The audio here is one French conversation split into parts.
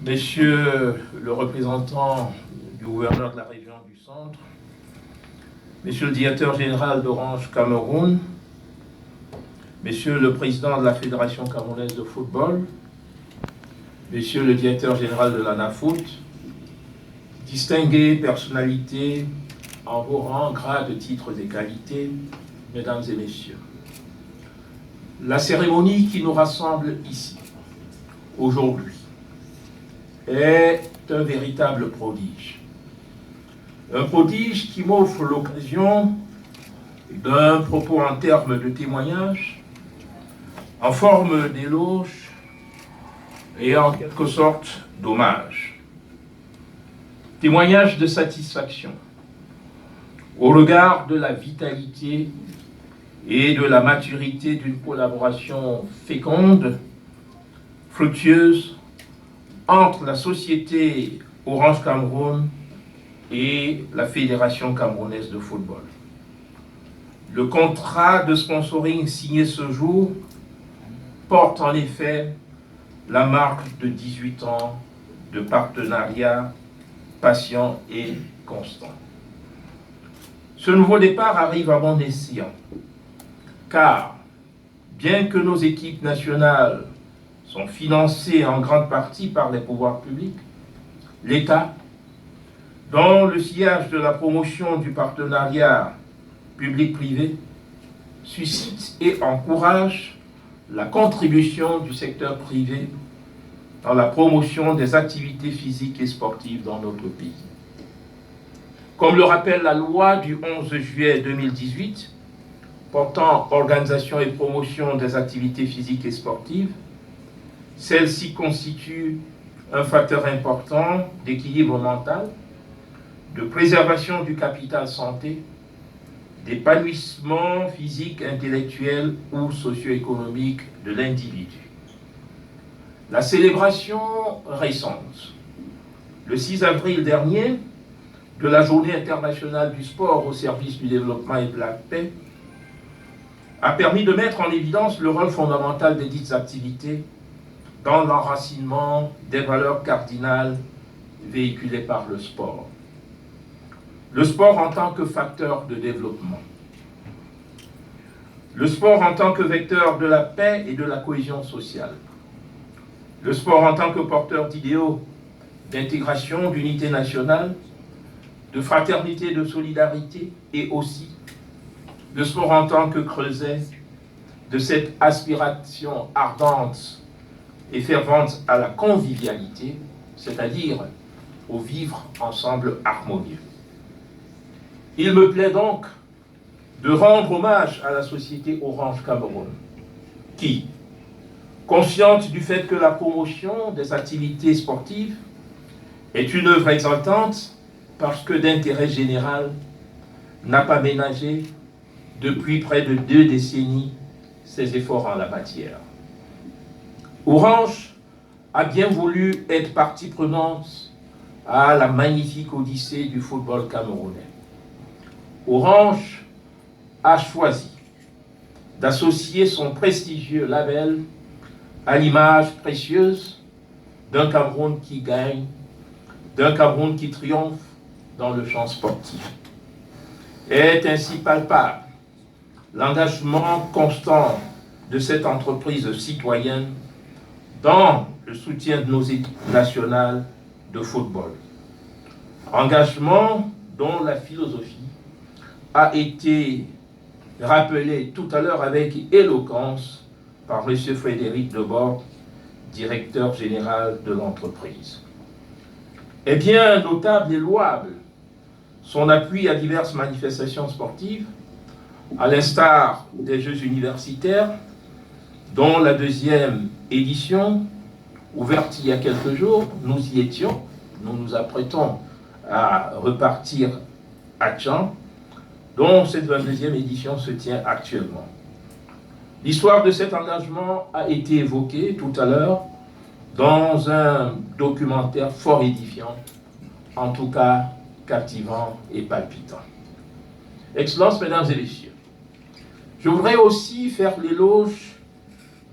Monsieur le représentant du gouverneur de la région du Centre, Monsieur le directeur général d'Orange Cameroun, Monsieur le président de la Fédération camerounaise de football, Monsieur le directeur général de l'ANAFOOT, distinguées personnalités en vos rangs, grades, titres et qualités, mesdames et messieurs. La cérémonie qui nous rassemble ici, aujourd'hui, est un véritable prodige. Un prodige qui m'offre l'occasion d'un propos en termes de témoignage, en forme d'éloge et en quelque sorte d'hommage. Témoignage de satisfaction au regard de la vitalité et de la maturité d'une collaboration féconde, fructueuse, entre la société Orange Cameroun et la Fédération camerounaise de football. Le contrat de sponsoring signé ce jour porte en effet la marque de 18 ans de partenariat patient et constant. Ce nouveau départ arrive à bon escient, car bien que nos équipes nationales sont financées en grande partie par les pouvoirs publics, l'État, dans le sillage de la promotion du partenariat public-privé, suscite et encourage la contribution du secteur privé dans la promotion des activités physiques et sportives dans notre pays. Comme le rappelle la loi du 11 juillet 2018 portant organisation et promotion des activités physiques et sportives, celle-ci constitue un facteur important d'équilibre mental, de préservation du capital santé, d'épanouissement physique, intellectuel ou socio-économique de l'individu. La célébration récente, le 6 avril dernier, de la Journée internationale du sport au service du développement et de la paix, a permis de mettre en évidence le rôle fondamental des dites activités dans l'enracinement des valeurs cardinales véhiculées par le sport. Le sport en tant que facteur de développement. Le sport en tant que vecteur de la paix et de la cohésion sociale. Le sport en tant que porteur d'idéaux d'intégration, d'unité nationale, de fraternité, de solidarité, et aussi le sport en tant que creuset de cette aspiration ardente et fervente à la convivialité, c'est-à-dire au vivre ensemble harmonieux. Il me plaît donc de rendre hommage à la société Orange Cameroun, qui, consciente du fait que la promotion des activités sportives est une œuvre exaltante parce que d'intérêt général, n'a pas ménagé depuis près de 2 décennies ses efforts en la matière. Orange a bien voulu être partie prenante à la magnifique odyssée du football camerounais. Orange a choisi d'associer son prestigieux label à l'image précieuse d'un Cameroun qui gagne, d'un Cameroun qui triomphe dans le champ sportif. Est ainsi palpable l'engagement constant de cette entreprise citoyenne dans le soutien de nos équipes nationales de football. Engagement dont la philosophie a été rappelée tout à l'heure avec éloquence par M. Frédéric Debord, directeur général de l'entreprise. Est bien notable et louable son appui à diverses manifestations sportives, à l'instar des Jeux universitaires, dont la 2e édition, ouverte il y a quelques jours, nous y étions, nous nous apprêtons à repartir à Tchang, dont cette 22e édition se tient actuellement. L'histoire de cet engagement a été évoquée tout à l'heure dans un documentaire fort édifiant, en tout cas captivant et palpitant. Excellences, mesdames et messieurs, je voudrais aussi faire l'éloge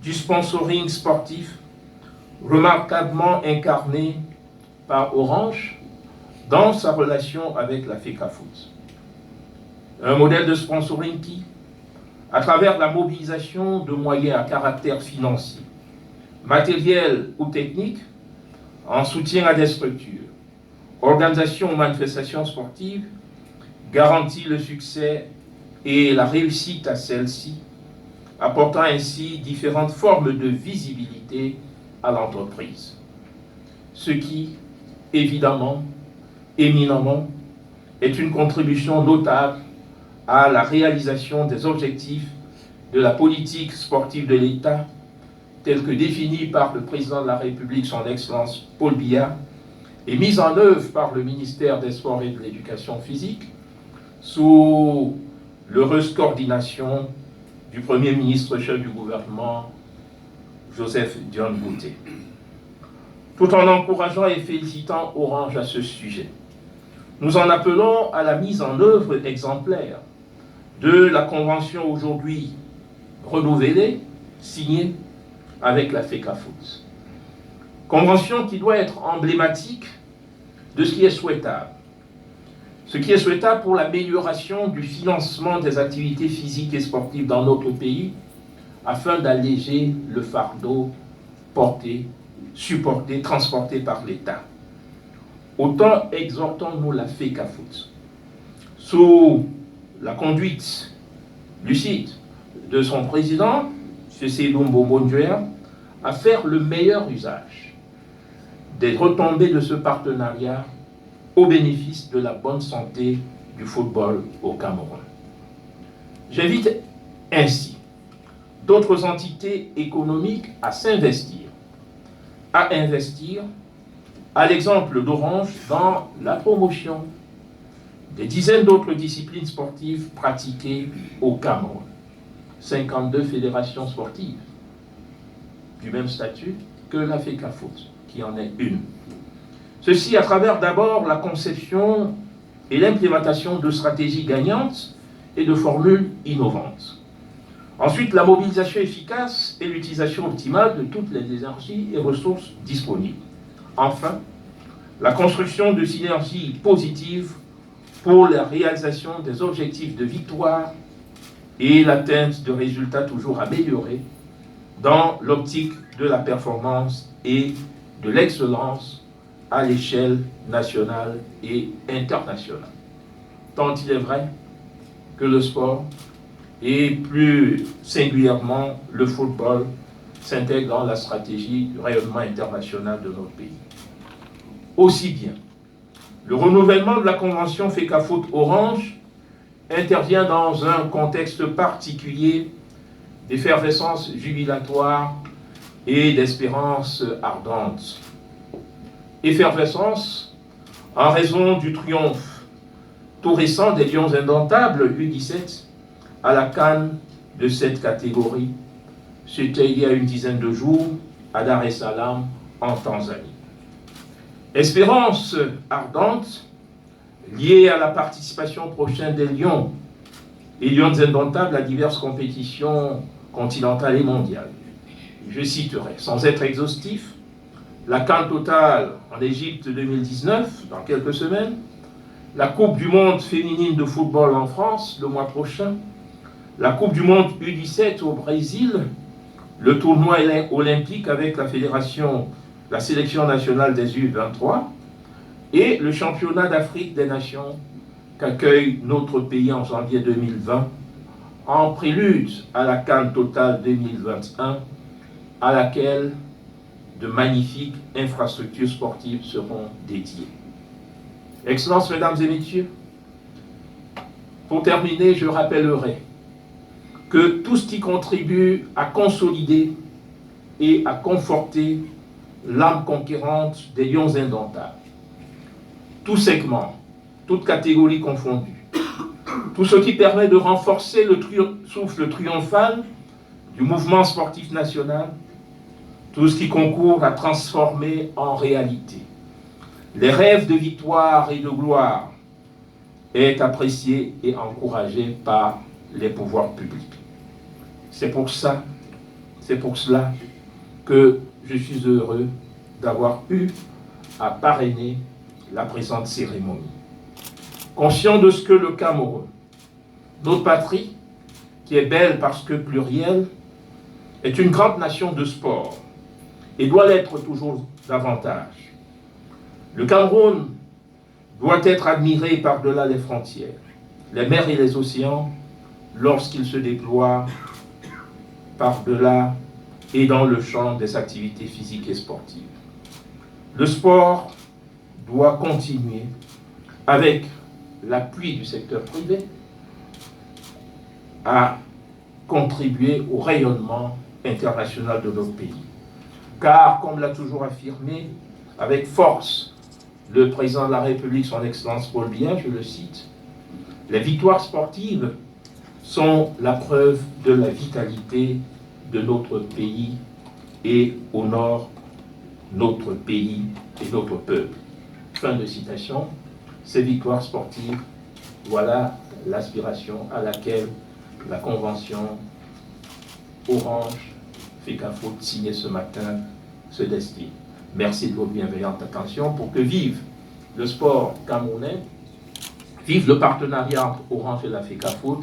du sponsoring sportif remarquablement incarné par Orange dans sa relation avec la FECAFOOT. Un modèle de sponsoring qui, à travers la mobilisation de moyens à caractère financier, matériel ou technique, en soutien à des structures, organisations ou manifestations sportives, garantit le succès et la réussite à celles-ci, apportant ainsi différentes formes de visibilité à l'entreprise. Ce qui, évidemment, éminemment, est une contribution notable à la réalisation des objectifs de la politique sportive de l'État, telle que définie par le président de la République, son Excellence Paul Biya, et mise en œuvre par le ministère des Sports et de l'Éducation physique, sous l'heureuse coordination du Premier ministre chef du gouvernement, Joseph Dione Bouté. Tout en encourageant et félicitant Orange à ce sujet, nous en appelons à la mise en œuvre exemplaire de la convention aujourd'hui renouvelée, signée avec la FECAFOOT. Convention qui doit être emblématique de ce qui est souhaitable. Ce qui est souhaitable pour l'amélioration du financement des activités physiques et sportives dans notre pays, afin d'alléger le fardeau porté, supporté, transporté par l'État. Autant exhortons-nous la FECAFOOT, sous la conduite lucide de son président, M. Seydou Mbombo Nduer, à faire le meilleur usage des retombées de ce partenariat au bénéfice de la bonne santé du football au Cameroun. J'invite ainsi d'autres entités économiques à s'investir, à l'exemple d'Orange, dans la promotion des dizaines d'autres disciplines sportives pratiquées au Cameroun. 52 fédérations sportives du même statut que la FECAFOOT, qui en est une. Ceci à travers d'abord la conception et l'implémentation de stratégies gagnantes et de formules innovantes. Ensuite, la mobilisation efficace et l'utilisation optimale de toutes les énergies et ressources disponibles. Enfin, la construction de synergies positives pour la réalisation des objectifs de victoire et l'atteinte de résultats toujours améliorés dans l'optique de la performance et de l'excellence à l'échelle nationale et internationale. Tant il est vrai que le sport, et plus singulièrement le football, s'intègre dans la stratégie du rayonnement international de notre pays. Aussi bien, le renouvellement de la convention FECAFOOT Orange intervient dans un contexte particulier d'effervescence jubilatoire et d'espérance ardente. Effervescence en raison du triomphe tout récent des Lions indomptables U17 à la CAN de cette catégorie. C'était il y a une dizaine de jours à Dar es Salaam en Tanzanie. Espérance ardente liée à la participation prochaine des Lions et Lions indomptables à diverses compétitions continentales et mondiales. Je citerai, sans être exhaustif, la CAN totale en Égypte 2019, dans quelques semaines, la Coupe du monde féminine de football en France le mois prochain, la Coupe du monde U17 au Brésil, le tournoi olympique avec la sélection nationale des U23 et le championnat d'Afrique des Nations qu'accueille notre pays en janvier 2020 en prélude à la CAN totale 2021 à laquelle de magnifiques infrastructures sportives seront dédiées. Excellences, mesdames et messieurs, pour terminer, je rappellerai que tout ce qui contribue à consolider et à conforter l'âme conquérante des Lions indomptables, tout segment, toute catégorie confondue, tout ce qui permet de renforcer le souffle triomphal du mouvement sportif national, tout ce qui concourt à transformer en réalité les rêves de victoire et de gloire est apprécié et encouragé par les pouvoirs publics. C'est pour cela que je suis heureux d'avoir eu à parrainer la présente cérémonie. Conscient de ce que le Cameroun, notre patrie, qui est belle parce que plurielle, est une grande nation de sport et doit l'être toujours davantage. Le Cameroun doit être admiré par-delà les frontières, les mers et les océans, lorsqu'il se déploie par-delà et dans le champ des activités physiques et sportives. Le sport doit continuer avec l'appui du secteur privé à contribuer au rayonnement international de notre pays. Car, comme l'a toujours affirmé avec force le président de la République, son Excellence Paul Biya, je le cite, les victoires sportives sont la preuve de la vitalité de notre pays et honorent notre pays et notre peuple. Fin de citation. Ces victoires sportives, voilà l'aspiration à laquelle la convention Orange FECAFOOT signée ce matin se destine. Merci de votre bienveillante attention pour que vive le sport camerounais, vive le partenariat entre Orange et la FECAFOOT,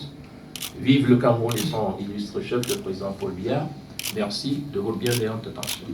vive le Cameroun et son illustre chef, le président Paul Biya. Merci de votre bienveillante attention.